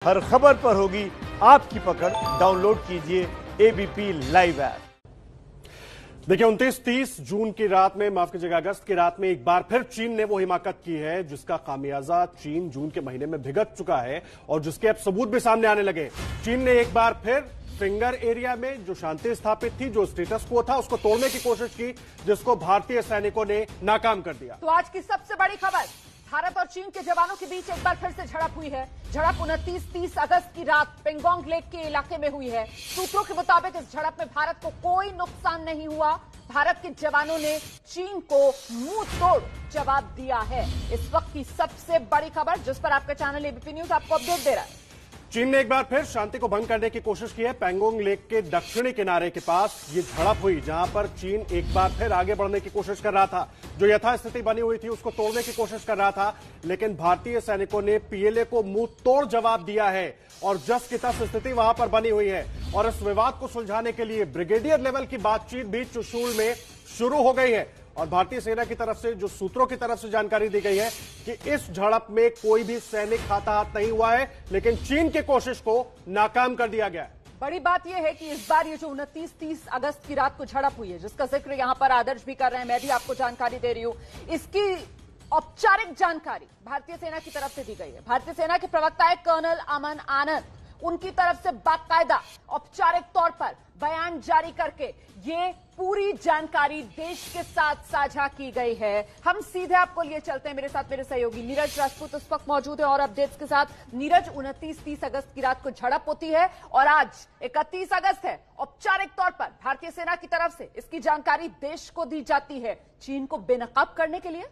हर खबर पर होगी आपकी पकड़। डाउनलोड कीजिए एबीपी लाइव ऐप। देखिए 29-30 जून की रात में, माफ कीजिएगा अगस्त की रात में एक बार फिर चीन ने वो हिमाकत की है जिसका खामियाजा चीन जून के महीने में भुगत चुका है और जिसके अब सबूत भी सामने आने लगे। चीन ने एक बार फिर फिंगर एरिया में जो शांति स्थापित थी, जो स्टेटस को था, उसको तोड़ने की कोशिश की, जिसको भारतीय सैनिकों ने नाकाम कर दिया। तो आज की सबसे बड़ी खबर, भारत और चीन के जवानों के बीच एक बार फिर से झड़प हुई है। झड़प 29-30 अगस्त की रात पेंगोंग लेक के इलाके में हुई है। सूत्रों के मुताबिक इस झड़प में भारत को कोई नुकसान नहीं हुआ। भारत के जवानों ने चीन को मुंह तोड़ जवाब दिया है। इस वक्त की सबसे बड़ी खबर जिस पर आपका चैनल एबीपी न्यूज आपको अपडेट दे रहा है। चीन ने एक बार फिर शांति को भंग करने की कोशिश की है। पेंगोंग लेक के दक्षिणी किनारे के पास ये झड़प हुई, जहां पर चीन एक बार फिर आगे बढ़ने की कोशिश कर रहा था। जो यथास्थिति बनी हुई थी उसको तोड़ने की कोशिश कर रहा था, लेकिन भारतीय सैनिकों ने पीएलए को मुंह तोड़ जवाब दिया है और जस की तस स्थिति वहां पर बनी हुई है। और इस विवाद को सुलझाने के लिए ब्रिगेडियर लेवल की बातचीत भी चुशूल में शुरू हो गई है। और भारतीय सेना की तरफ से, जो सूत्रों की तरफ से जानकारी दी गई है कि इस झड़प में कोई भी सैनिक हाथाहाथ नहीं हुआ है, लेकिन चीन की कोशिश को नाकाम कर दिया गया है। बड़ी बात यह है कि इस बार ये जो 29-30 अगस्त की रात को झड़प हुई है, जिसका जिक्र यहां पर आदर्श भी कर रहे हैं, मैं भी आपको जानकारी दे रही हूं, इसकी औपचारिक जानकारी भारतीय सेना की तरफ से दी गई है। भारतीय सेना के प्रवक्ता है कर्नल अमन आनंद, उनकी तरफ से बाकायदा औपचारिक तौर पर बयान जारी करके ये पूरी जानकारी देश के साथ साझा की गई है। हम सीधे आपको लिए चलते हैं, मेरे साथ मेरे सहयोगी नीरज राजपूत इस वक्त मौजूद है और अपडेट्स के साथ। नीरज, 29-30 अगस्त की रात को झड़प होती है और आज 31 अगस्त है। औपचारिक तौर पर भारतीय सेना की तरफ से इसकी जानकारी देश को दी जाती है, चीन को बेनकाब करने के लिए।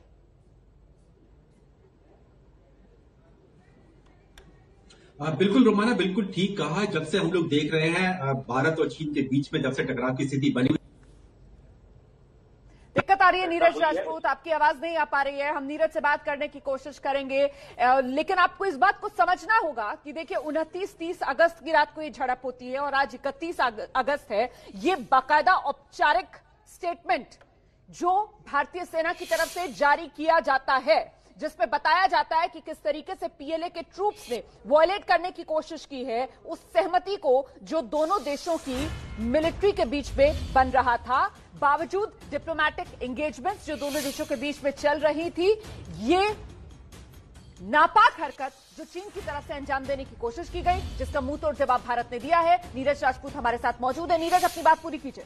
बिल्कुल रोमाना, बिल्कुल ठीक कहा। जब से हम लोग देख रहे हैं भारत और चीन के बीच में जब से टकराव की स्थिति बनी, दिक्कत आ रही है नीरज राजपूत, आपकी आवाज नहीं आ पा रही है। हम नीरज से बात करने की कोशिश करेंगे, लेकिन आपको इस बात को समझना होगा कि देखिए 29-30 अगस्त की रात को ये झड़प होती है और आज 31 अगस्त है। ये बाकायदा औपचारिक स्टेटमेंट जो भारतीय सेना की तरफ से जारी किया जाता है, जिसमें बताया जाता है कि किस तरीके से पीएलए के ट्रूप्स ने वॉयलेट करने की कोशिश की है उस सहमति को जो दोनों देशों की मिलिट्री के बीच में बन रहा था। बावजूद डिप्लोमैटिक एंगेजमेंट्स जो दोनों देशों के बीच में चल रही थी, ये नापाक हरकत जो चीन की तरफ से अंजाम देने की कोशिश की गई, जिसका मुंह तोड़ जवाब भारत ने दिया है। नीरज राजपूत हमारे साथ मौजूद है। नीरज, अपनी बात पूरी कीजिए।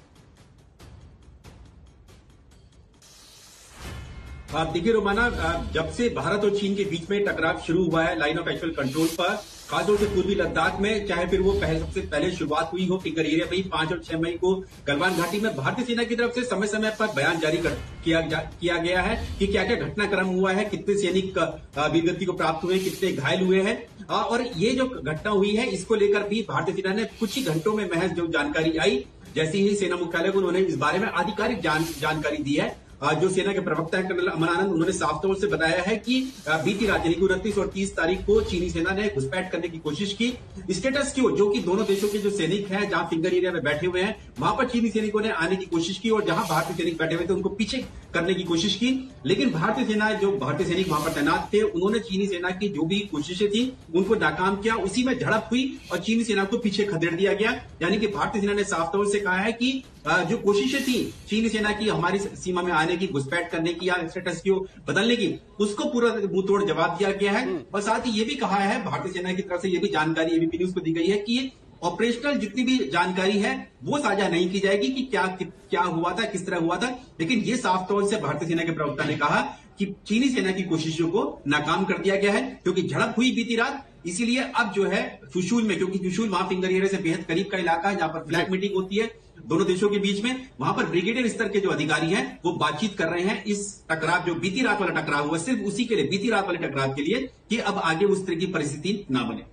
देखिए रोमाना, जब से भारत और चीन के बीच में टकराव शुरू हुआ है लाइन ऑफ एक्चुअल कंट्रोल पर, खासतौर से पूर्वी लद्दाख में, चाहे फिर वो सबसे पहले शुरुआत हुई हो फिंगर एरिया में ही 5 और 6 मई को गलवान घाटी में, भारतीय सेना की तरफ से समय समय पर बयान जारी किया गया है कि क्या क्या घटनाक्रम हुआ है, कितने सैनिक वीरगति को प्राप्त हुए, कितने घायल हुए हैं। और ये जो घटना हुई है इसको लेकर भी भारतीय सेना ने कुछ ही घंटों में महज जो जानकारी आई, जैसे ही सेना मुख्यालय को उन्होंने इस बारे में आधिकारिक जानकारी दी है। जो सेना के प्रवक्ता है कर्नल अमन आनंद, उन्होंने साफ तौर से बताया है कि बीती रात यानी 29 और 30 तारीख को चीनी सेना ने घुसपैठ करने की कोशिश की। स्टेटस क्यू जो कि दोनों देशों के जो सैनिक हैं जहां फिंगर एरिया में बैठे हुए हैं, वहां पर चीनी सैनिकों ने आने की कोशिश की और जहां भारतीय सैनिक बैठे हुए थे उनको पीछे करने की कोशिश की। लेकिन भारतीय सैनिक वहां पर तैनात थे, उन्होंने चीनी सेना की जो भी कोशिशें थी उनको नाकाम किया। उसी में झड़प हुई और चीनी सेना को पीछे खदेड़ दिया गया। यानी कि भारतीय सेना ने साफ तौर से कहा है कि जो कोशिशें थी चीनी सेना की हमारी सीमा में आने की, घुसपैठ करने की या स्टेटस को बदलने की, उसको पूरा मुंह तोड़ जवाब दिया गया है। और साथ ही ये भी कहा है भारतीय सेना की तरफ से, ये भी जानकारी एबीपी न्यूज को दी गई है कि ऑपरेशनल जितनी भी जानकारी है वो साझा नहीं की जाएगी कि क्या हुआ था, किस तरह हुआ था। लेकिन ये साफ तौर से भारतीय सेना के प्रवक्ता ने कहा कि चीनी सेना की कोशिशों को नाकाम कर दिया गया है, क्योंकि झड़प हुई बीती रात। इसीलिए अब जो है चुशूल में, क्योंकि चुशूल वहां फिंगर एरिया से बेहद करीब का इलाका है जहां पर फ्लैग मीटिंग होती है दोनों देशों के बीच में, वहां पर ब्रिगेडियर स्तर के जो अधिकारी हैं वो बातचीत कर रहे हैं इस टकराव, जो बीती रात वाला टकराव हुआ, सिर्फ उसी के लिए, बीती रात वाले टकराव के लिए, कि अब आगे उस तरह की परिस्थिति ना बने।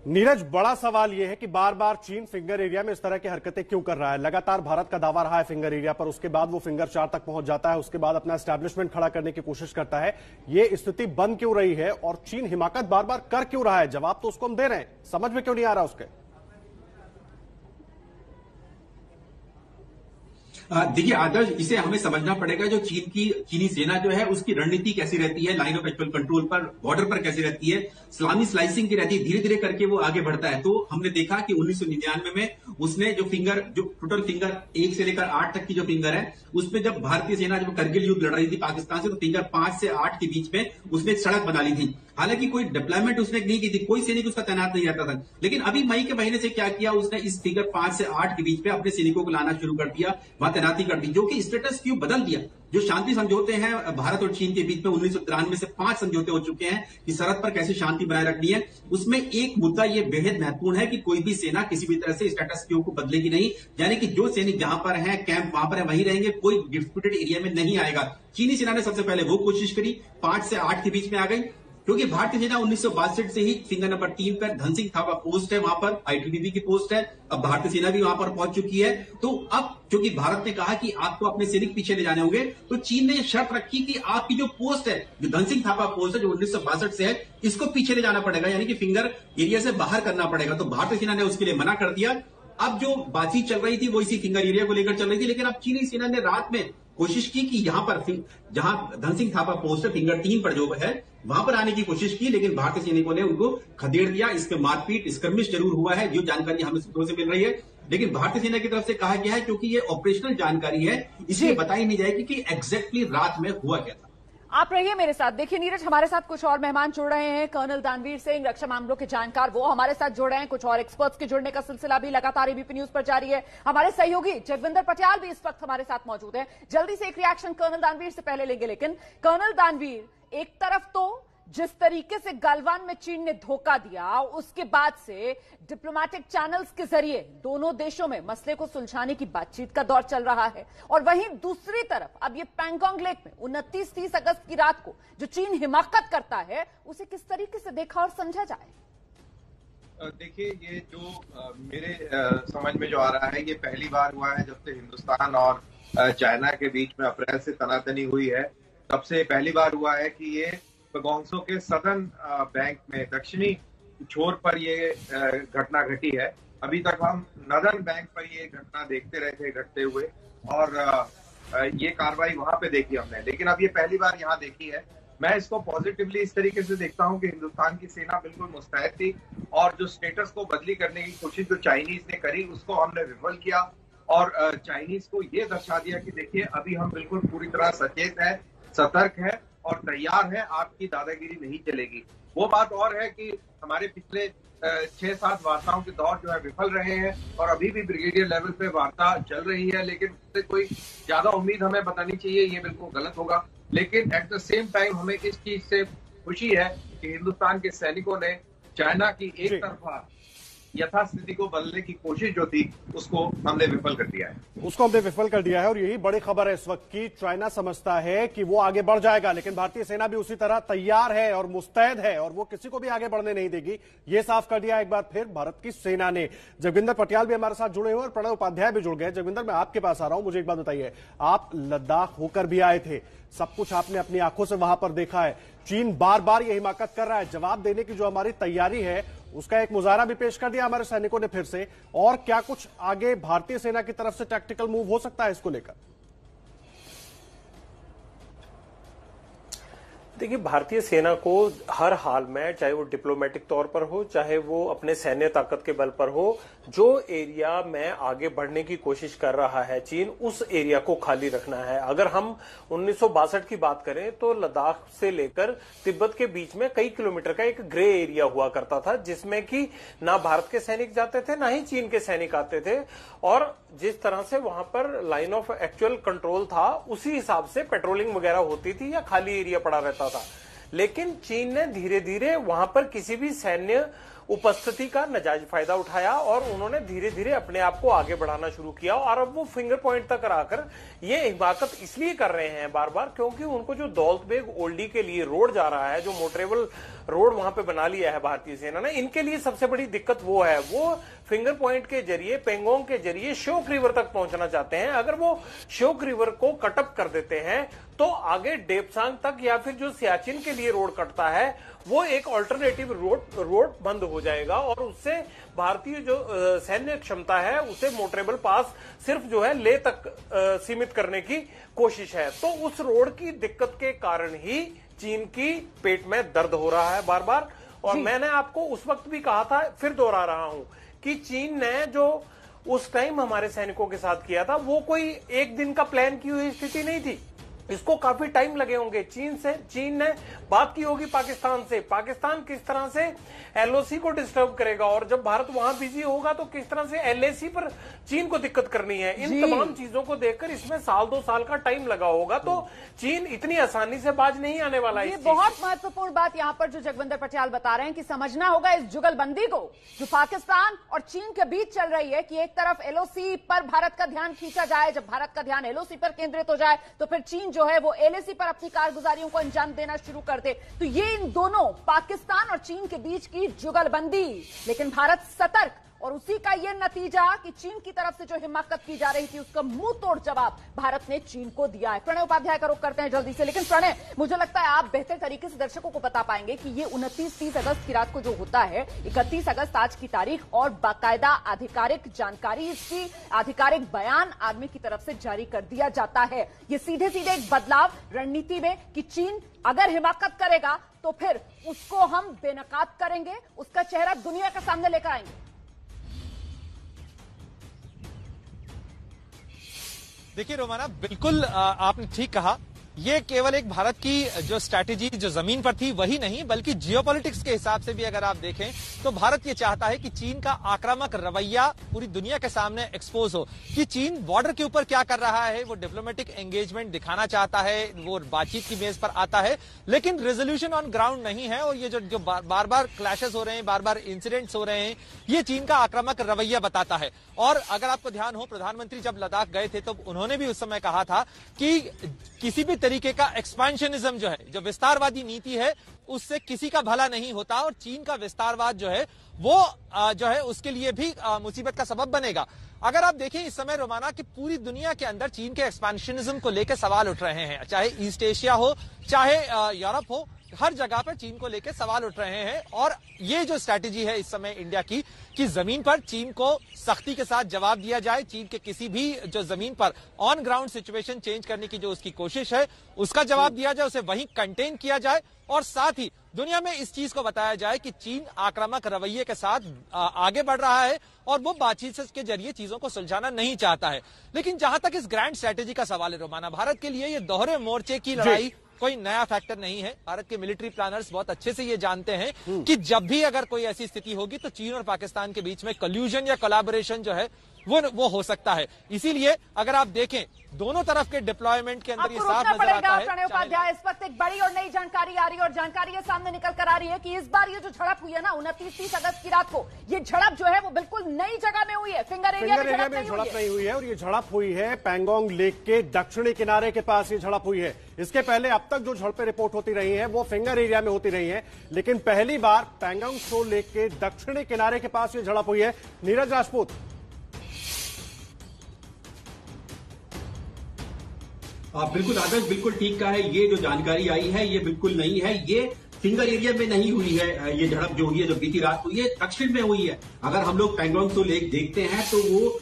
नीरज, बड़ा सवाल यह है कि बार बार चीन फिंगर एरिया में इस तरह की हरकतें क्यों कर रहा है? लगातार भारत का दावा रहा है फिंगर एरिया पर, उसके बाद वो फिंगर 4 तक पहुंच जाता है, उसके बाद अपना एस्टैब्लिशमेंट खड़ा करने की कोशिश करता है। ये स्थिति बन क्यों रही है और चीन हिमाकत बार बार कर क्यों रहा है? जवाब तो उसको हम दे रहे हैं, समझ में क्यों नहीं आ रहा उसके? देखिए आदर्श, इसे हमें समझना पड़ेगा जो चीनी सेना जो है उसकी रणनीति कैसी रहती है, लाइन ऑफ एक्चुअल कंट्रोल पर, बॉर्डर पर कैसी रहती है, सलामी स्लाइसिंग की रहती है, धीरे धीरे करके वो आगे बढ़ता है। तो हमने देखा कि 1999 में उसने जो टोटल फिंगर 1 से लेकर 8 तक की जो फिंगर है, उसमें जब भारतीय सेना जब करगिल युद्ध लड़ रही थी पाकिस्तान से, तो फिंगर 5 से 8 के बीच में उसने एक सड़क बना ली थी। हालांकि कोई डिप्लॉयमेंट उसने नहीं की थी, कोई सैनिक उसका तैनात नहीं रहता था, लेकिन अभी मई के महीने से क्या किया उसने, इस फिगर 5 से 8 के बीच में अपने सैनिकों को लाना शुरू कर दिया, वहां तैनाती कर दी, जो कि स्टेटस क्यू बदल दिया। जो शांति समझौते हैं भारत और चीन के बीच में 1993 से 5 समझौते हो चुके हैं कि सरहद पर कैसे शांति बनाए रखनी है, उसमें एक मुद्दा ये बेहद महत्वपूर्ण है कि कोई भी सेना किसी भी तरह से स्टेटस क्यू को बदलेगी नहीं, यानी कि जो सैनिक जहां पर है, कैंप वहां पर है, वहीं रहेंगे, कोई डिस्प्यूटेड एरिया में नहीं आएगा। चीनी सेना ने सबसे पहले वो कोशिश करी, 5 से 8 के बीच में आ गई, क्योंकि भारतीय सेना 1962 से ही फिंगर नंबर 3 पर धनसिंह थापा पोस्ट है, वहां पर आईटीबीपी की पोस्ट है, अब भारतीय सेना भी वहां पर पहुंच चुकी है। तो अब क्योंकि भारत ने कहा कि आपको अपने सैनिक पीछे ले जाने होंगे, तो चीन ने शर्त रखी कि आपकी जो पोस्ट है, जो धनसिंह थापा पोस्ट है, जो 1962 से है, इसको पीछे ले जाना पड़ेगा, यानी कि फिंगर एरिया से बाहर करना पड़ेगा। तो भारतीय सेना ने उसके लिए मना कर दिया। अब जो बातचीत चल रही थी वो इसी फिंगर एरिया को लेकर चल रही थी, लेकिन अब चीनी सेना ने रात में कोशिश की कि यहां पर जहां धनसिंह थापा पोस्ट है, फिंगर 3 पर जो है, वहां पर आने की कोशिश की, लेकिन भारतीय सैनिकों ने उनको खदेड़ दिया। इसके मारपीट, स्क्रमिश जरूर हुआ है, जो जानकारी हमें सूत्रों से मिल रही है, लेकिन भारतीय सेना की तरफ से कहा गया है क्योंकि ये ऑपरेशनल जानकारी है, इसलिए बताई नहीं जाएगी कि एग्जैक्टली रात में हुआ क्या था। आप रहिए मेरे साथ। देखिए नीरज, हमारे साथ कुछ और मेहमान जुड़ रहे हैं। कर्नल दानवीर सिंह, रक्षा मामलों के जानकार, वो हमारे साथ जुड़ रहे हैं। कुछ और एक्सपर्ट्स के जुड़ने का सिलसिला भी लगातार एबीपी न्यूज पर जारी है। हमारे सहयोगी जगविंदर पटियाल भी इस वक्त हमारे साथ मौजूद हैं। जल्दी से एक रिएक्शन कर्नल दानवीर से पहले लेंगे, लेकिन कर्नल दानवीर, एक तरफ तो जिस तरीके से गलवान में चीन ने धोखा दिया, उसके बाद से डिप्लोमेटिक चैनल्स के जरिए दोनों देशों में मसले को सुलझाने की बातचीत का दौर चल रहा है, और वहीं दूसरी तरफ अब ये पैंगोंग लेक में 29-30 अगस्त की रात को जो चीन हिमाकत करता है, उसे किस तरीके से देखा और समझा जाए? देखिए, ये जो मेरे समझ में जो आ रहा है, ये पहली बार हुआ है जब से हिंदुस्तान और चाइना के बीच में अप्रैल से तनातनी हुई है, तब से पहली बार हुआ है कि ये गोंगसो के सदर्न बैंक में, दक्षिणी छोर पर ये घटना घटी है। अभी तक हम नदर्न बैंक पर ये घटना देखते रहे थे घटते हुए, और ये कार्रवाई वहां पे देखी हमने, लेकिन अब ये पहली बार यहाँ देखी है। मैं इसको पॉजिटिवली इस तरीके से देखता हूँ कि हिंदुस्तान की सेना बिल्कुल मुस्तैद थी, और जो स्टेटस को बदली करने की कोशिश जो चाइनीज ने करी, उसको हमने विफल किया, और चाइनीज को ये दर्शा दिया कि देखिए, अभी हम बिल्कुल पूरी तरह सचेत है, सतर्क है और तैयार है, आपकी दादागिरी नहीं चलेगी। वो बात और है कि हमारे पिछले 6-7 वार्ताओं के दौर जो है विफल रहे हैं, और अभी भी ब्रिगेडियर लेवल पे वार्ता चल रही है, लेकिन उससे कोई ज्यादा उम्मीद हमें बतानी चाहिए, ये बिल्कुल गलत होगा। लेकिन एट द सेम टाइम हमें इस चीज से खुशी है कि हिंदुस्तान के सैनिकों ने चाइना की एक तरफा यथास्थिति को बदलने की कोशिश जो थी, उसको हमने विफल कर दिया है। और यही बड़ी खबर है इस वक्त की। चाइना समझता है कि वो आगे बढ़ जाएगा, लेकिन भारतीय सेना भी उसी तरह तैयार है और मुस्तैद है, और वो किसी को भी आगे बढ़ने नहीं देगी। ये साफ कर दिया एक बार फिर भारत की सेना ने। जगविंदर पटियाल भी हमारे साथ जुड़े हुए और प्रणय उपाध्याय भी जुड़ गए। जगविंदर, मैं आपके पास आ रहा हूं, मुझे एक बात बताइए, आप लद्दाख होकर भी आए थे, सब कुछ आपने अपनी आंखों से वहां पर देखा है। चीन बार बार ये हिमाकत कर रहा है, जवाब देने की जो हमारी तैयारी है उसका एक मुजाहरा भी पेश कर दिया हमारे सैनिकों ने फिर से। और क्या कुछ आगे भारतीय सेना की तरफ से टैक्टिकल मूव हो सकता है इसको लेकर? देखिए, भारतीय सेना को हर हाल में, चाहे वो डिप्लोमेटिक तौर पर हो, चाहे वो अपने सैन्य ताकत के बल पर हो, जो एरिया में आगे बढ़ने की कोशिश कर रहा है चीन, उस एरिया को खाली रखना है। अगर हम 1962 की बात करें तो लद्दाख से लेकर तिब्बत के बीच में कई किलोमीटर का एक ग्रे एरिया हुआ करता था, जिसमें कि ना भारत के सैनिक जाते थे, ना ही चीन के सैनिक आते थे, और जिस तरह से वहां पर लाइन ऑफ एक्चुअल कंट्रोल था, उसी हिसाब से पेट्रोलिंग वगैरह होती थी या खाली एरिया पड़ा रहता था। लेकिन चीन ने धीरे धीरे वहां पर किसी भी सैन्य उपस्थिति का नाजायज फायदा उठाया, और उन्होंने धीरे धीरे अपने आप को आगे बढ़ाना शुरू किया, और अब वो फिंगर पॉइंट तक आकर ये हिमाकत इसलिए कर रहे हैं बार बार, क्योंकि उनको जो दौलत बेग ओल्डी के लिए रोड जा रहा है, जो मोटरेबल रोड वहां पे बना लिया है भारतीय सेना ने, इनके लिए सबसे बड़ी दिक्कत वो है, वो फिंगर पॉइंट के जरिए, पेंगोंग के जरिए श्योक रिवर तक पहुंचना चाहते हैं। अगर वो श्योक रिवर को कटअप कर देते हैं तो आगे डेपसांग तक या फिर जो सियाचिन के लिए रोड कटता है वो एक ऑल्टरनेटिव रोड बंद हो जाएगा और उससे भारतीय जो सैन्य क्षमता है उसे मोटरेबल पास सिर्फ जो है ले तक सीमित करने की कोशिश है। तो उस रोड की दिक्कत के कारण ही चीन की पेट में दर्द हो रहा है बार बार। और मैंने आपको उस वक्त भी कहा था, फिर दोहरा रहा हूं कि चीन ने जो उस टाइम हमारे सैनिकों के साथ किया था वो कोई एक दिन का प्लान की हुई स्थिति नहीं थी, इसको काफी टाइम लगे होंगे। चीन ने बात की होगी पाकिस्तान से, पाकिस्तान किस तरह से एलओसी को डिस्टर्ब करेगा और जब भारत वहां बिजी होगा तो किस तरह से एलएसी पर चीन को दिक्कत करनी है। इन तमाम चीजों को देखकर इसमें साल 2 साल का टाइम लगा होगा, तो चीन इतनी आसानी से बाज नहीं आने वाला है। ये बहुत महत्वपूर्ण बात यहां पर जो जगविंदर पटियाल बता रहे हैं कि समझना होगा इस जुगलबंदी को जो पाकिस्तान और चीन के बीच चल रही है कि एक तरफ एलओसी पर भारत का ध्यान खींचा जाए, जब भारत का ध्यान एलओसी पर केंद्रित हो जाए तो फिर चीन जो है वो एलएसी पर अपनी कारगुजारियों को अंजाम देना शुरू कर दे। तो ये इन दोनों पाकिस्तान और चीन के बीच की जुगलबंदी, लेकिन भारत सतर्क और उसी का यह नतीजा कि चीन की तरफ से जो हिमाकत की जा रही थी उसका मुंह तोड़ जवाब भारत ने चीन को दिया है। प्रणय उपाध्याय का रुख करते हैं जल्दी से, लेकिन प्रणय मुझे लगता है आप बेहतर तरीके से दर्शकों को बता पाएंगे कि ये 29-30 अगस्त की रात को जो होता है, 31 अगस्त आज की तारीख और बाकायदा आधिकारिक जानकारी, इसकी आधिकारिक बयान आर्मी की तरफ से जारी कर दिया जाता है। ये सीधे सीधे एक बदलाव रणनीति में कि चीन अगर हिमाकत करेगा तो फिर उसको हम बेनकाब करेंगे, उसका चेहरा दुनिया के सामने लेकर आएंगे। देखिए रोमाना, बिल्कुल आपने ठीक कहा, ये केवल एक भारत की जो स्ट्रैटेजी जो जमीन पर थी वही नहीं बल्कि जियोपॉलिटिक्स के हिसाब से भी अगर आप देखें तो भारत ये चाहता है कि चीन का आक्रामक रवैया पूरी दुनिया के सामने एक्सपोज हो कि चीन बॉर्डर के ऊपर क्या कर रहा है, वो डिप्लोमेटिक एंगेजमेंट दिखाना चाहता है, वो बातचीत की मेज पर आता है, लेकिन रेजोल्यूशन ऑन ग्राउंड नहीं है। और ये जो बार बार क्लैशेस हो रहे हैं, बार बार इंसिडेंट्स हो रहे हैं, ये चीन का आक्रामक रवैया बताता है। और अगर आपको ध्यान हो, प्रधानमंत्री जब लद्दाख गए थे तो उन्होंने भी उस समय कहा था कि किसी भी तरीके का एक्सपेंशनिज्म जो है, जो विस्तारवादी नीति है, उससे किसी का भला नहीं होता और चीन का विस्तारवाद जो है वो जो है उसके लिए भी मुसीबत का सबब बनेगा। अगर आप देखें इस समय रोमाना कि पूरी दुनिया के अंदर चीन के एक्सपेंशनिज्म को लेकर सवाल उठ रहे हैं, चाहे ईस्ट एशिया हो चाहे यूरोप हो, हर जगह पर चीन को लेकर सवाल उठ रहे हैं। और ये जो स्ट्रैटेजी है इस समय इंडिया की कि जमीन पर चीन को सख्ती के साथ जवाब दिया जाए, चीन के किसी भी जो जमीन पर ऑन ग्राउंड सिचुएशन चेंज करने की जो उसकी कोशिश है उसका जवाब दिया जाए, उसे वहीं कंटेन किया जाए और साथ ही दुनिया में इस चीज को बताया जाए कि चीन आक्रामक रवैये के साथ आगे बढ़ रहा है और वो बातचीत के जरिए चीजों को सुलझाना नहीं चाहता है। लेकिन जहां तक इस ग्रैंड स्ट्रैटेजी का सवाल है रोमाना, भारत के लिए ये दोहरे मोर्चे की लड़ाई कोई नया फैक्टर नहीं है। भारत के मिलिट्री प्लानर्स बहुत अच्छे से ये जानते हैं कि जब भी अगर कोई ऐसी स्थिति होगी तो चीन और पाकिस्तान के बीच में कल्यूजन या कोलैबोरेशन जो है वो हो सकता है। इसीलिए अगर आप देखें दोनों तरफ के डिप्लॉयमेंट के अंदर ये साफ नजर आता है। प्रणय उपाध्याय, इस वक्त एक बड़ी और नई जानकारी आ रही है और जानकारी ये सामने निकल कर आ रही है कि इस बार ये जो झड़प हुई है ना 29-30 अगस्त की रात को, ये झड़प जो है वो बिल्कुल नई जगह में हुई है, फिंगर एरिया में झड़प नहीं हुई है। और ये झड़प हुई है पैंगोंग लेक के दक्षिणी किनारे के पास ये झड़प हुई है। इसके पहले अब तक जो झड़पें रिपोर्ट होती रही हैं वो फिंगर एरिया में होती रही हैं, लेकिन पहली बार पैंगोंग त्सो लेक के दक्षिणी किनारे के पास ये झड़प हुई है। नीरज राजपूत, बिल्कुल आदर्श, बिल्कुल ठीक कहा है। ये जो जानकारी आई है ये बिल्कुल नहीं है, ये फिंगर एरिया में नहीं हुई है। ये झड़प जो हुई है, जो बीती रात हुई है, दक्षिण में हुई है। अगर हम लोग पैंगोंग त्सो लेक देखते हैं तो वो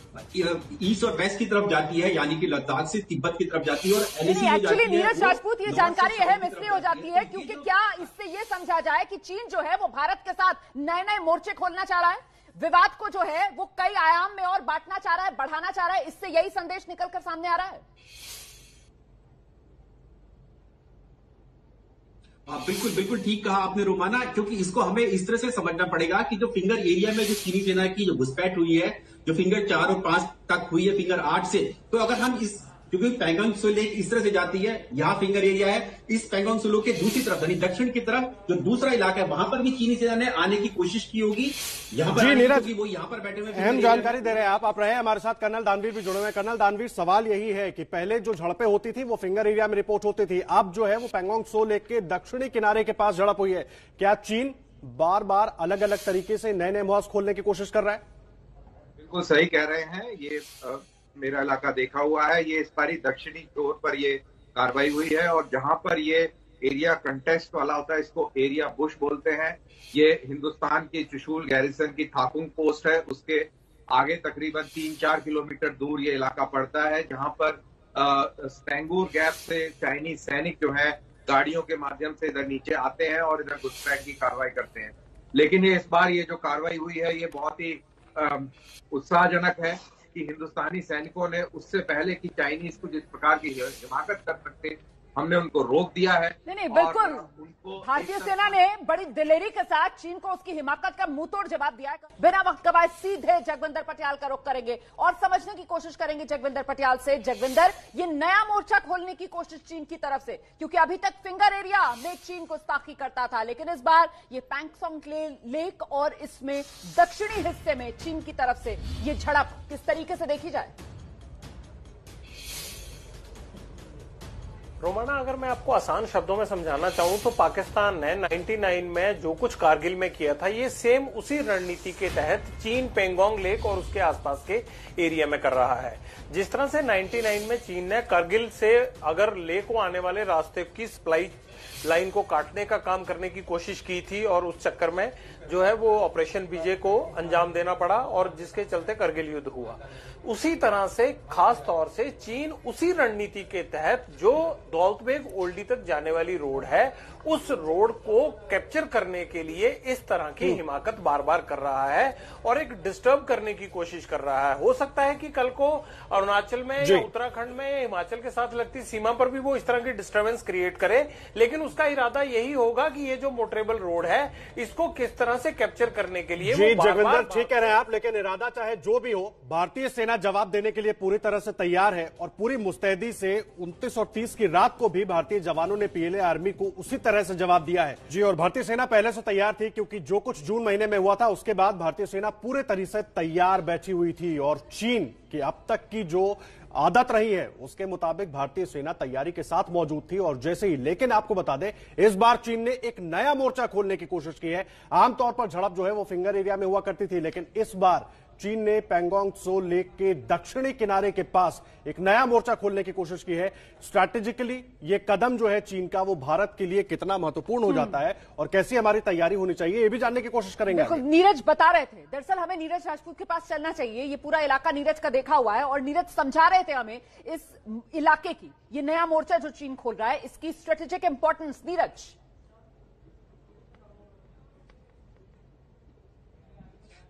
ईस्ट और वेस्ट की तरफ जाती है, यानी कि लद्दाख से तिब्बत की तरफ जाती है और एलएसी में जाती है। नीरज राजपूत, ये जानकारी अहम इसलिए हो जाती है क्योंकि क्या इससे ये समझा जाए कि चीन जो है वो भारत के साथ नए नए मोर्चे खोलना चाह रहा है, विवाद को जो है वो कई आयाम में और बांटना चाह रहा है, बढ़ाना चाह रहा है, इससे यही संदेश निकलकर सामने आ रहा है? बिल्कुल बिल्कुल ठीक कहा आपने रोमाना, क्योंकि इसको हमें इस तरह से समझना पड़ेगा कि जो फिंगर एरिया में जो चीनी सेना की जो घुसपैठ हुई है, जो फिंगर 4 और 5 तक हुई है, फिंगर 8 से, तो अगर हम इस, क्योंकि पैंगोंग त्सो लेक इस तरह से जाती है, यहाँ फिंगर एरिया है, इस पैंगोंग त्सो लेक के दूसरी तरफ यानी दक्षिण की तरफ जो दूसरा इलाका है वहां पर भी चीनी सेना ने आने की कोशिश की होगी। यहाँ पर नीरज, वो यहाँ पर बैठे हुए अहम जानकारी दे रहे हैं आप रहे हैं हमारे साथ। कर्नल दानवीर भी जुड़े हुए हैं। कर्नल दानवीर, सवाल यही है कि पहले जो झड़पें होती थी वो फिंगर एरिया में रिपोर्ट होती थी, अब जो है वो पैंगोंग त्सो लेक के दक्षिणी किनारे के पास झड़प हुई है। क्या चीन बार बार अलग अलग तरीके से नए नए मुहाज खोलने की कोशिश कर रहा है? बिल्कुल सही कह रहे हैं। ये मेरा इलाका देखा हुआ है, ये इस बारी दक्षिणी तौर पर ये कार्रवाई हुई है और जहां पर ये एरिया कंटेस्ट वाला होता है, इसको एरिया बुश बोलते हैं। ये हिंदुस्तान की चुशूल गैरिसन की थाकुंग पोस्ट है, उसके आगे तकरीबन 3-4 किलोमीटर दूर ये इलाका पड़ता है, जहां पर स्पेंगूर गैप से चाइनीज सैनिक जो है गाड़ियों के माध्यम से इधर नीचे आते हैं और इधर घुसपैठ की कार्रवाई करते हैं। लेकिन ये इस बार ये जो कार्रवाई हुई है ये बहुत ही उत्साहजनक है कि हिंदुस्तानी सैनिकों ने उससे पहले कि चाइनीज को जिस प्रकार की हिमाकत कर सकते, हमने उनको रोक दिया है। नहीं, बिल्कुल। भारतीय सेना ने बड़ी दिलेरी के साथ चीन को उसकी हिमाकत का मुंह तोड़ जवाब दिया है। बिना वक्त गवाए सीधे जगविंदर पटियाल का रुख करेंगे और समझने की कोशिश करेंगे जगविंदर पटियाल से। जगविंदर, ये नया मोर्चा खोलने की कोशिश चीन की तरफ से, क्योंकि अभी तक फिंगर एरिया में चीन को गुस्ताखी करता था, लेकिन इस बार ये पैंगसोंग लेक और इसमें दक्षिणी हिस्से में चीन की तरफ से ये झड़प किस तरीके से देखी जाए? रोमाना, अगर मैं आपको आसान शब्दों में समझाना चाहूं तो पाकिस्तान ने 99 में जो कुछ कारगिल में किया था, ये सेम उसी रणनीति के तहत चीन पेंगोंग लेक और उसके आसपास के एरिया में कर रहा है। जिस तरह से 99 में चीन ने कारगिल से अगर लेक को आने वाले रास्ते की सप्लाई लाइन को काटने का काम करने की कोशिश की थी और उस चक्कर में जो है वो ऑपरेशन विजय को अंजाम देना पड़ा और जिसके चलते करगिल युद्ध हुआ। उसी तरह से खास तौर से चीन उसी रणनीति के तहत जो दौलत बेग ओल्डी तक जाने वाली रोड है, उस रोड को कैप्चर करने के लिए इस तरह की हिमाकत बार बार कर रहा है और एक डिस्टर्ब करने की कोशिश कर रहा है। हो सकता है कि कल को अरुणाचल में या उत्तराखंड में हिमाचल के साथ लगती सीमा पर भी वो इस तरह की डिस्टर्बेंस क्रिएट करे, लेकिन उसका इरादा यही होगा कि ये जो मोटरेबल रोड है इसको किस तरह से कैप्चर करने के लिए। जी जगविंदर, ठीक कह रहे हैं आप, लेकिन इरादा चाहे जो भी हो, भारतीय सेना जवाब देने के लिए पूरी तरह से तैयार है और पूरी मुस्तैदी से 29 और 30 की रात को भी भारतीय जवानों ने पीएलए आर्मी को उसी तरह से जवाब दिया है। जी, और भारतीय सेना पहले से तैयार थी, क्योंकि जो कुछ जून महीने में हुआ था उसके बाद भारतीय सेना पूरे तरीके से तैयार बैठी हुई थी और चीन की अब तक की जो आदत रही है उसके मुताबिक भारतीय सेना तैयारी के साथ मौजूद थी। और जैसे ही, लेकिन आपको बता दें, इस बार चीन ने एक नया मोर्चा खोलने की कोशिश की है। आमतौर पर झड़प जो है वो फिंगर एरिया में हुआ करती थी, लेकिन इस बार चीन ने पैंगोंग त्सो लेक के दक्षिणी किनारे के पास एक नया मोर्चा खोलने की कोशिश की है। स्ट्रैटेजिकली ये कदम जो है चीन का, वो भारत के लिए कितना महत्वपूर्ण हो जाता है और कैसी हमारी तैयारी होनी चाहिए, ये भी जानने की कोशिश करेंगे। नीरज बता रहे थे, दरअसल हमें नीरज राजपूत के पास चलना चाहिए। ये पूरा इलाका नीरज का देखा हुआ है और नीरज समझा रहे थे हमें इस इलाके की, ये नया मोर्चा जो चीन खोल रहा है, इसकी स्ट्रेटेजिक इंपॉर्टेंस। नीरज,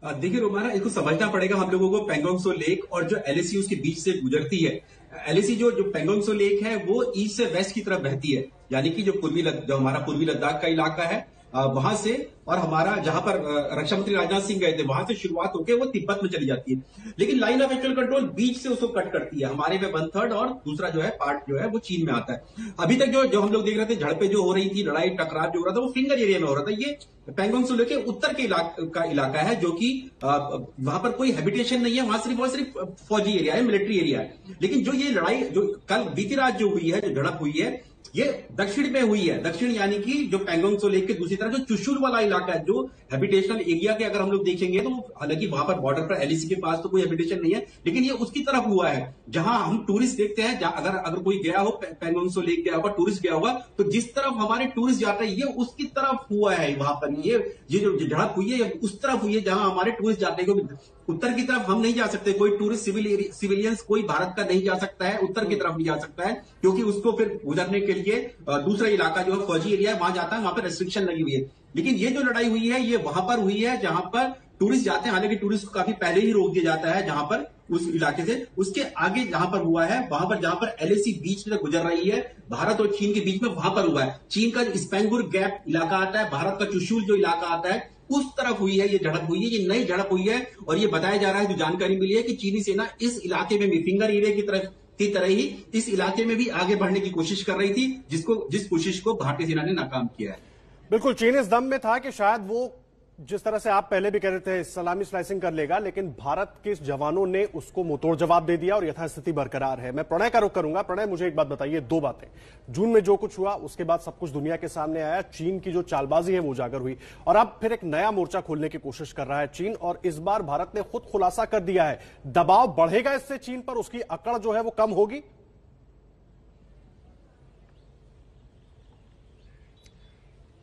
देखिए रोमाना, इसको समझना पड़ेगा हम लोगों को। पैंगोंग त्सो लेक और जो एलएसी उसके बीच से गुजरती है, एलएसी जो पैंगोंग त्सो लेक है वो ईस्ट से वेस्ट की तरफ बहती है, यानी कि जो हमारा पूर्वी लद्दाख का इलाका है वहां से, और हमारा जहां पर रक्षा मंत्री राजनाथ सिंह गए थे वहां से शुरुआत होकर वो तिब्बत में चली जाती है। लेकिन लाइन ऑफ एक्चुअल कंट्रोल बीच से उसको कट करती है। हमारे में 1/3 और दूसरा जो है पार्ट जो है वो चीन में आता है। अभी तक जो हम लोग देख रहे थे, झड़पें जो हो रही थी, लड़ाई टकराव जो हो रहा था, वो फिंगर एरिया में हो रहा था। ये पैंगोंग त्सो लेक के उत्तर के इलाका है, जो कि वहां पर कोई हैबिटेशन नहीं है, वहां सिर्फ फौजी एरिया है, मिलिट्री एरिया है। लेकिन जो ये लड़ाई जो कल बीती रात जो हुई है, जो झड़प हुई है, ये दक्षिण में हुई है। दक्षिण यानी कि जो पैंगोंग त्सो लेक के दूसरी तरफ जो चुशूल वाला इलाका है, जो हैबिटेशनल एरिया के अगर हम लोग देखेंगे तो हालांकि वहां पर बॉर्डर पर एलएसी के पास तो कोई हैबिटेशन नहीं है, लेकिन ये उसकी तरफ हुआ है जहां हम टूरिस्ट देखते हैं। अगर कोई गया हो, पैंगोंग त्सो लेक गया होगा, टूरिस्ट गया होगा, तो जिस तरफ हमारे टूरिस्ट जाते हैं ये उसकी तरफ हुआ है। वहां पर ये जो झड़प हुई है उस तरफ हुई है जहां हमारे टूरिस्ट जाते हैं। उत्तर की तरफ हम नहीं जा सकते, कोई टूरिस्ट सिविलियंस कोई भारत का नहीं जा सकता है, उत्तर की तरफ नहीं जा सकता है, क्योंकि उसको फिर गुजरने के लिए दूसरा इलाका जो है फौजी एरिया है वहां जाता है, वहां पर रेस्ट्रिक्शन लगी हुई है। लेकिन ये जो लड़ाई हुई है ये वहां पर हुई है जहां पर टूरिस्ट जाते हैं। हालांकि टूरिस्ट को काफी पहले ही रोक दिया जाता है जहां पर उस इलाके से, उसके आगे जहां पर हुआ है वहां पर, जहां पर एलएसी बीच में गुजर रही है भारत और चीन के बीच में, वहां पर हुआ है। चीन का स्पेंगुर गैप इलाका आता है, भारत का चुशूल जो इलाका आता है, उस तरफ हुई है ये झड़प हुई है। ये नई झड़प हुई है और ये बताया जा रहा है, जो जानकारी मिली है, कि चीनी सेना इस इलाके में भी फिंगर एरिया की तरह ही इस इलाके में भी आगे बढ़ने की कोशिश कर रही थी, जिस कोशिश को भारतीय सेना ने नाकाम किया है। बिल्कुल, चीन इस दम में था कि शायद वो, जिस तरह से आप पहले भी कह रहे थे, सलामी स्लाइसिंग कर लेगा, लेकिन भारत के जवानों ने उसको मुंहतोड़ जवाब दे दिया और यथास्थिति बरकरार है। मैं प्रणय का रुख करूंगा। प्रणय, मुझे एक बात बताइए, दो बातें। जून में जो कुछ हुआ उसके बाद सब कुछ दुनिया के सामने आया, चीन की जो चालबाजी है वो उजागर हुई, और अब फिर एक नया मोर्चा खोलने की कोशिश कर रहा है चीन, और इस बार भारत ने खुद खुलासा कर दिया है। दबाव बढ़ेगा इससे चीन पर, उसकी अकड़ जो है वो कम होगी?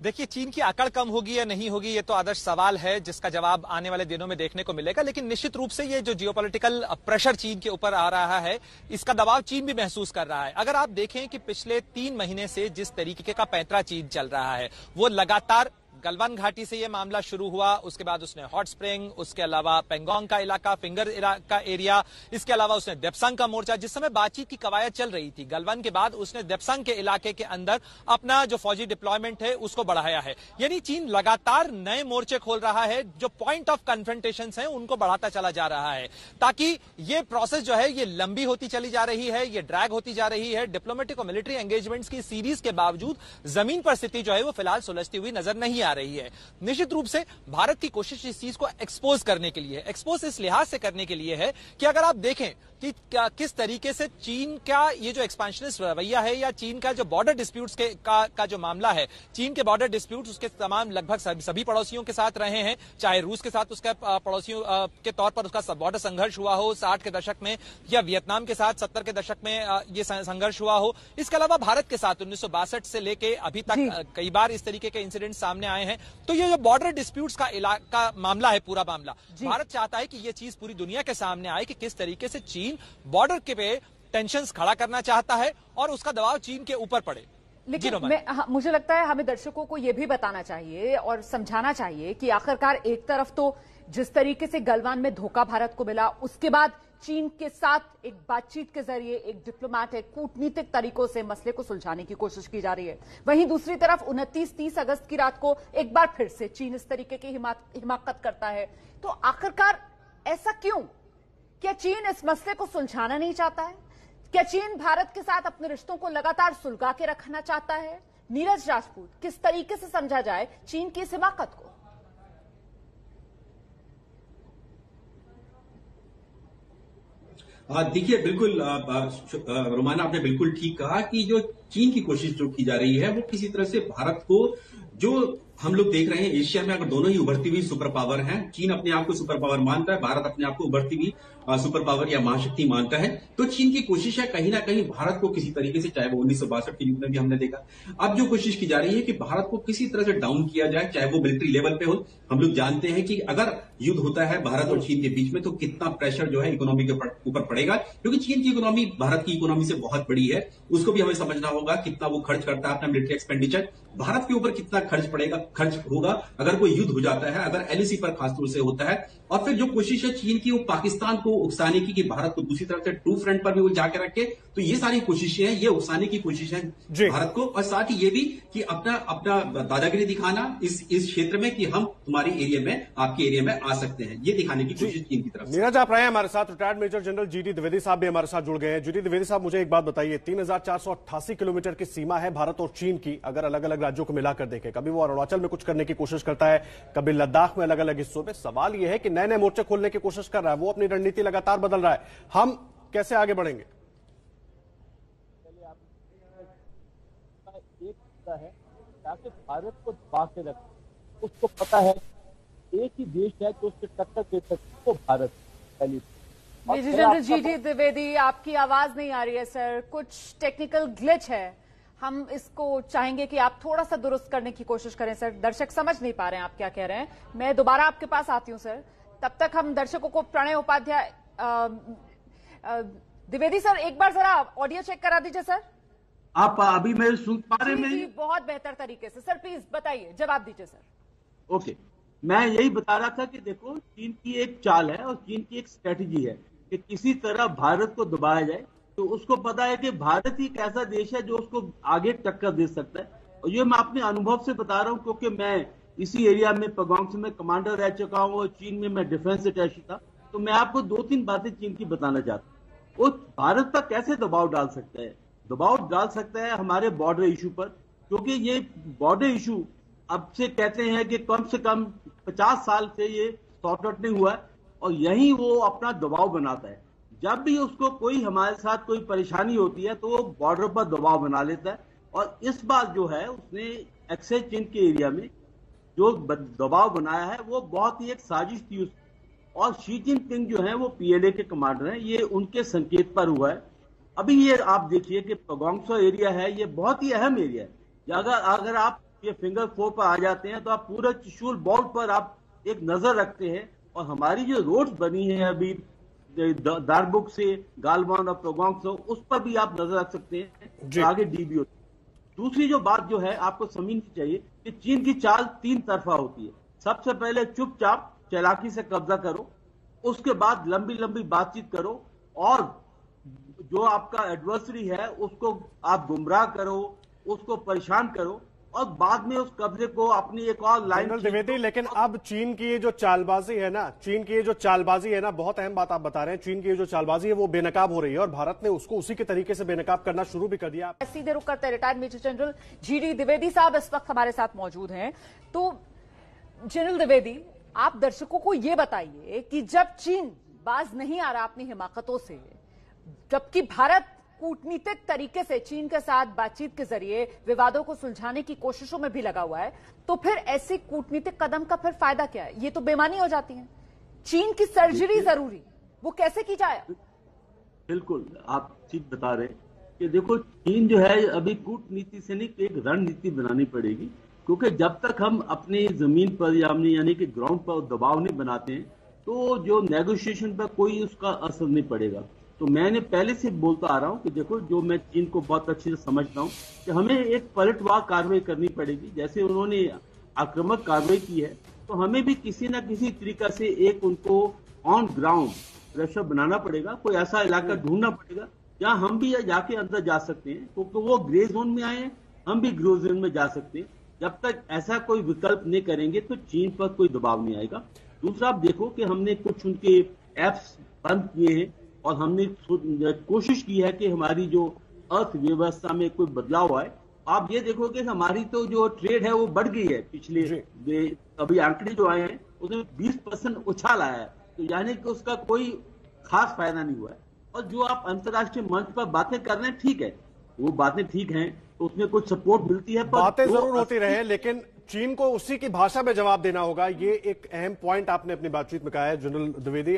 देखिए, चीन की अकड़ कम होगी या नहीं होगी, ये तो आदर्श सवाल है जिसका जवाब आने वाले दिनों में देखने को मिलेगा। लेकिन निश्चित रूप से ये जो जियोपॉलिटिकल प्रेशर चीन के ऊपर आ रहा है, इसका दबाव चीन भी महसूस कर रहा है। अगर आप देखें कि पिछले 3 महीने से जिस तरीके का पैंतरा चीन चल रहा है, वो लगातार गलवान घाटी से ये मामला शुरू हुआ, उसके बाद उसने हॉट स्प्रिंग, उसके अलावा पेंगोंग का इलाका, फिंगर का एरिया, इसके अलावा उसने देप्संग का मोर्चा, जिस समय बातचीत की कवायद चल रही थी गलवान के बाद, उसने देप्संग के इलाके के अंदर अपना जो फौजी डिप्लॉयमेंट है उसको बढ़ाया है। यानी चीन लगातार नए मोर्चे खोल रहा है, जो पॉइंट ऑफ कन्फ्रंटेशन है उनको बढ़ाता चला जा रहा है, ताकि ये प्रोसेस जो है ये लंबी होती चली जा रही है, ये ड्रैग होती जा रही है। डिप्लोमेटिक और मिलिट्री एंगेजमेंट्स की सीरीज के बावजूद जमीन पर स्थिति जो है वो फिलहाल सुलझती हुई नजर नहीं आ रही है। निश्चित रूप से भारत की कोशिश इस चीज को एक्सपोज करने के लिए, एक्सपोज इस लिहाज से करने के लिए है कि अगर आप देखें कि किस तरीके से चीन का ये जो एक्सपेंशनिस्ट रवैया है, या चीन का जो बॉर्डर डिस्प्यूट्स का जो मामला है, चीन के बॉर्डर डिस्प्यूट्स उसके तमाम लगभग सभी पड़ोसियों के साथ रहे हैं, चाहे रूस के साथ उसका पड़ोसियों के तौर पर उसका बॉर्डर संघर्ष हुआ हो 60 के दशक में, या वियतनाम के साथ 70 के दशक में ये संघर्ष हुआ हो। इसके अलावा भारत के साथ 1962 से लेके अभी तक कई बार इस तरीके के इंसिडेंट सामने आए हैं। तो ये जो बॉर्डर डिस्प्यूट्स का मामला है, पूरा मामला, भारत चाहता है कि ये चीज पूरी दुनिया के सामने आए कि किस तरीके से चीन बॉर्डर के पे टेंशंस खड़ा करना चाहता है और उसका दबाव चीन के ऊपर पड़े। लेकिन मुझे लगता है हमें दर्शकों को यह भी बताना चाहिए और समझाना चाहिए कि आखिरकार एक तरफ तो जिस तरीके से गलवान में धोखा भारत को मिला, उसके बाद चीन के साथ एक बातचीत के जरिए, एक डिप्लोमैटिक कूटनीतिक तरीकों से मसले को सुलझाने की कोशिश की जा रही है। वहीं दूसरी तरफ 29-30 अगस्त की रात को एक बार फिर से चीन इस तरीके की हिमाकत करता है। तो आखिरकार ऐसा क्यों? क्या चीन इस मसले को सुलझाना नहीं चाहता है? क्या चीन भारत के साथ अपने रिश्तों को लगातार सुलगा के रखना चाहता है? नीरज राजपूत, किस तरीके से समझा जाए चीन की इस हिमाकत को? देखिए, बिल्कुल रोमाना, आपने बिल्कुल ठीक कहा कि जो चीन की कोशिश जो की जा रही है वो किसी तरह से भारत को, जो हम लोग देख रहे हैं एशिया में अगर दोनों ही उभरती हुई सुपर पावर हैं, चीन अपने आप को सुपर पावर मानता है, भारत अपने आप को उभरती हुई सुपर पावर या महाशक्ति मानता है, तो चीन की कोशिश है कहीं ना कहीं भारत को किसी तरीके से, चाहे वो 1962 के युग में भी हमने देखा, अब जो कोशिश की जा रही है कि भारत को किसी तरह से डाउन किया जाए, चाहे वो मिलिट्री लेवल पे हो। हम लोग जानते हैं कि अगर युद्ध होता है भारत और चीन के बीच में तो कितना प्रेशर जो है इकोनॉमी के ऊपर पड़ेगा, क्योंकि चीन की इकोनॉमी भारत की इकोनॉमी से बहुत बड़ी है, उसको भी हमें समझना होगा कितना वो खर्च करता है अपना मिलिट्री एक्सपेंडिचर, भारत के ऊपर कितना खर्च होगा अगर कोई युद्ध हो जाता है, अगर एलएसी पर खासतौर से होता है। और फिर जो कोशिश है चीन की वो पाकिस्तान को उकसाने की कि भारत को दूसरी तरफ से ट्रू फ्रंट पर भी वो जाके रखे, तो ये सारी कोशिशें हैं, ये उकसाने की कोशिश है भारत को, और साथ ही ये भी कि अपना दादागिरी दिखाना इस क्षेत्र में कि हम तुम्हारे एरिया में, आपके एरिया में आ सकते हैं, ये दिखाने की कोशिश चीन की तरफ से। नीरज, आप रहे हैं हमारे साथ, retired major general GD Dwivedi साहब भी हमारे साथ जुड़ गए हैं। जीडी द्विवेदी साहब, मुझे एक बात बताइए, 3488 किलोमीटर की सीमा है भारत और चीन की, अगर अलग अलग राज्यों को मिलाकर देखें, कभी वो अरुणाचल में कुछ करने की कोशिश करता है, कभी लद्दाख में अलग अलग हिस्सों में, सवाल यह है कि नए नए मोर्चे खोलने की कोशिश कर रहा है, वो अपनी रणनीति लगातार बदल रहा है, हम कैसे आगे बढ़ेंगे? है ताकि भारत को दबा के रखे, उसको पता है एक ही देश है जो उससे टक्कर दे सकती है, वो भारत। पहली मेजर जनरल जीडी द्विवेदी, आपकी आवाज नहीं आ रही है सर, कुछ टेक्निकल ग्लिच है, हम इसको चाहेंगे कि आप थोड़ा सा दुरुस्त करने की कोशिश करें सर, दर्शक समझ नहीं पा रहे हैं आप क्या कह रहे हैं। मैं दोबारा आपके पास आती हूं सर, तब तक हम दर्शकों को प्रणय उपाध्याय, द्विवेदी सर एक बार जरा ऑडियो चेक करा दीजिए सर। आप अभी मेरे सुन पा रहे हैं? बहुत बेहतर तरीके से सर, प्लीज बताइए, जवाब दीजिए सर। ओके, मैं यही बता रहा था कि देखो, चीन की एक चाल है और चीन की एक स्ट्रेटजी है कि किसी तरह भारत को दबाया जाए, तो उसको पता है कि भारत ही एक ऐसा देश है जो उसको आगे टक्कर दे सकता है। और ये मैं अपने अनुभव से बता रहा हूँ, क्योंकि मैं इसी एरिया में पगोंग में कमांडर रह चुका हूँ और चीन में मैं डिफेंस अटैची था, तो मैं आपको 2-3 बातें चीन की बताना चाहता हूँ। वो भारत पर कैसे दबाव डाल सकता है? दबाव डाल सकता है हमारे बॉर्डर इशू पर, क्योंकि ये बॉर्डर इशू अब से कहते हैं कि कम से कम 50 साल से ये सॉर्ट आउट नहीं हुआ है, और यही वो अपना दबाव बनाता है। जब भी उसको कोई हमारे साथ कोई परेशानी होती है तो वो बॉर्डर पर दबाव बना लेता है, और इस बार जो है उसने एक्सेस चीन के एरिया में जो दबाव बनाया है वो बहुत ही एक साजिश थी। और शी जिनपिंग जो है वो पीएलए के कमांडर हैं, ये उनके संकेत पर हुआ है। अभी ये आप देखिए कि पगोंग एरिया है, ये बहुत ही अहम एरिया है। अगर आप ये फिंगर 4 पर आ जाते हैं तो आप पूरा त्रिशूल बॉल पर आप एक नजर रखते हैं। और हमारी जो रोड्स बनी है अभी दारबुक से गालवान और प्रोगोंग से, उस पर भी आप नजर रख सकते हैं तो आगे डीबीओ। दूसरी जो बात जो है आपको समझनी चाहिए कि चीन की चाल 3 तरफा होती है। सबसे पहले चुपचाप चालाकी से कब्जा करो, उसके बाद लंबी लंबी बातचीत करो और जो आपका एडवर्सरी है उसको आप गुमराह करो, उसको परेशान करो और बाद में उस कब्जे को अपनी एक और लाइन। जनरल द्विवेदी, लेकिन अब चीन की ये जो चालबाजी है ना, बहुत अहम बात आप बता रहे हैं। चीन की ये जो चालबाजी है वो बेनकाब हो रही है और भारत ने उसको उसी के तरीके से बेनकाब करना शुरू भी कर दिया। सीधे रुक करते retired major general GD Dwivedi साहब इस वक्त हमारे साथ मौजूद हैं। तो जनरल द्विवेदी, आप दर्शकों को ये बताइए कि जब चीन बाज नहीं आ रहा अपनी हिमाकतों से, जबकि भारत कूटनीतिक तरीके से चीन के साथ बातचीत के जरिए विवादों को सुलझाने की कोशिशों में भी लगा हुआ है, तो फिर ऐसी कूटनीतिक कदम का फिर फायदा क्या है? ये तो बेईमानी हो जाती है। चीन की सर्जरी जरूरी, वो कैसे की जाए? बिल्कुल आप ठीक बता रहे हैं कि देखो चीन जो है अभी कूटनीति से नहीं, एक रणनीति बनानी पड़ेगी, क्योंकि जब तक हम अपनी जमीन पर यानी कि ग्राउंड पर दबाव नहीं बनाते हैं तो जो नेगोशिएशन पर कोई उसका असर नहीं पड़ेगा। तो मैंने पहले से बोलता आ रहा हूं कि देखो, जो मैं चीन को बहुत अच्छे से समझता हूं कि हमें एक पलटवार कार्रवाई करनी पड़ेगी। जैसे उन्होंने आक्रामक कार्रवाई की है तो हमें भी किसी न किसी तरीका से एक उनको ऑन ग्राउंड प्रेशर बनाना पड़ेगा, कोई ऐसा इलाका ढूंढना पड़ेगा जहां हम भी जाके अंदर जा सकते हैं, क्योंकि वो ग्रे जोन में आए हैं, हम भी ग्रे जोन में जा सकते हैं। जब तक ऐसा कोई विकल्प नहीं करेंगे तो चीन पर कोई दबाव नहीं आएगा। दूसरा आप देखो कि हमने कुछ उनके एप्स बंद किए हैं और हमने कोशिश की है कि हमारी जो अर्थव्यवस्था में कोई बदलाव आए। आप ये देखो कि हमारी तो जो ट्रेड है वो बढ़ गई है पिछले अभी आंकड़े जो आए हैं उसमें 20% उछाल आया है, तो यानी कि उसका कोई खास फायदा नहीं हुआ है। और जो आप अंतर्राष्ट्रीय मंच पर बातें कर रहे हैं, ठीक है, वो बातें ठीक हैं, तो उसमें कुछ सपोर्ट मिलती है, बातें जरूर होती रहे, लेकिन चीन को उसी की भाषा में जवाब देना होगा। ये एक अहम पॉइंट आपने अपनी बातचीत में कहा है जनरल द्विवेदी।